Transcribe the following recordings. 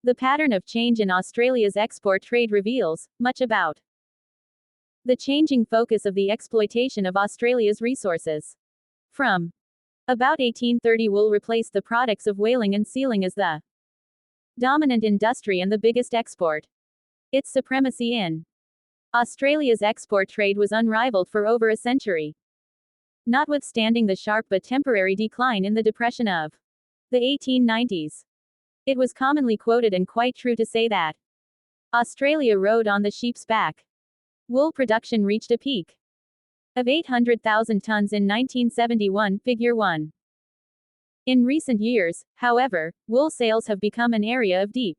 The pattern of change in Australia's export trade reveals much about the changing focus of the exploitation of Australia's resources. From about 1830, wool replaced the products of whaling and sealing as the dominant industry and the biggest export. Its supremacy in Australia's export trade was unrivaled for over a century. Notwithstanding the sharp but temporary decline in the depression of the 1890s, it was commonly quoted and quite true to say that Australia rode on the sheep's back. Wool production reached a peak of 800,000 tons in 1971, Figure 1. In recent years, however, wool sales have become an area of deep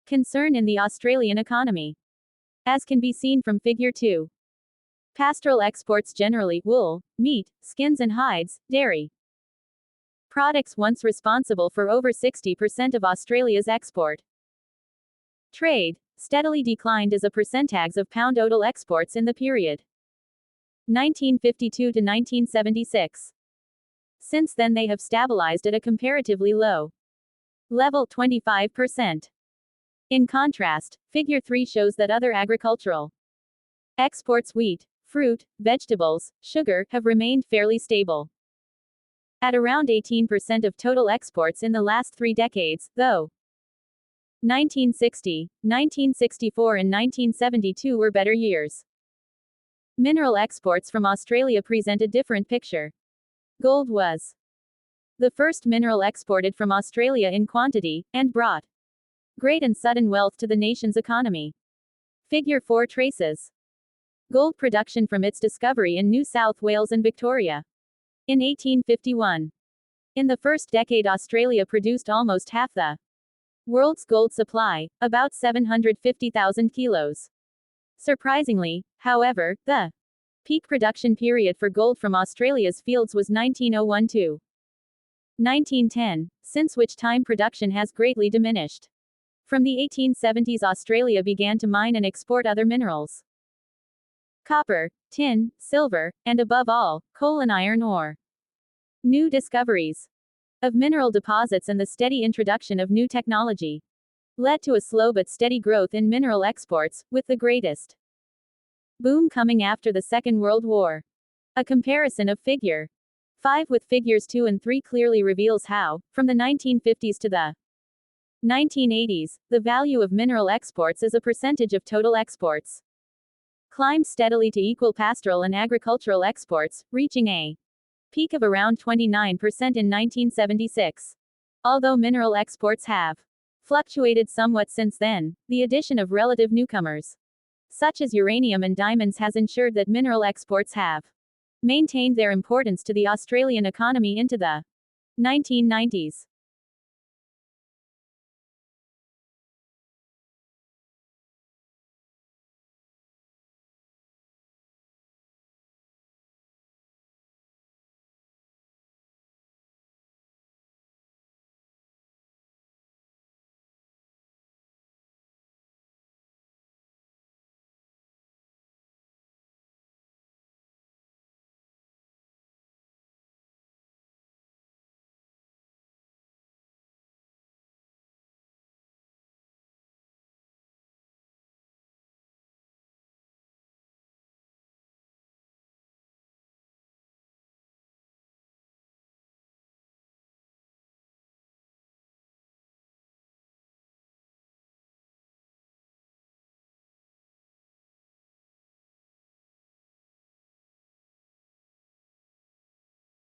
concern in the Australian economy, as can be seen from Figure 2. Pastoral exports generally, wool, meat, skins and hides, dairy products once responsible for over 60% of Australia's export trade, steadily declined as a percentage of pound total exports in the period 1952 to 1976. Since then they have stabilized at a comparatively low level, 25%. In contrast, Figure 3 shows that other agricultural exports, wheat, fruit, vegetables, sugar, have remained fairly stable at around 18% of total exports in the last 3 decades, though 1960, 1964 and 1972 were better years. Mineral exports from Australia present a different picture. Gold was the first mineral exported from Australia in quantity, and brought great and sudden wealth to the nation's economy. Figure 4 traces gold production from its discovery in New South Wales and Victoria in 1851. In the first decade, Australia produced almost half the world's gold supply, about 750,000 kilos. Surprisingly, however, the peak production period for gold from Australia's fields was 1901 to 1910, since which time production has greatly diminished. From the 1870s, Australia began to mine and export other minerals: copper, tin, silver, and above all, coal and iron ore. New discoveries of mineral deposits and the steady introduction of new technology led to a slow but steady growth in mineral exports, with the greatest boom coming after the Second World War. A comparison of Figure 5 with Figures 2 and 3 clearly reveals how, from the 1950s to the 1980s, the value of mineral exports as a percentage of total exports climbed steadily to equal pastoral and agricultural exports, reaching a peak of around 29% in 1976. Although mineral exports have fluctuated somewhat since then, the addition of relative newcomers, such as uranium and diamonds, has ensured that mineral exports have maintained their importance to the Australian economy into the 1990s.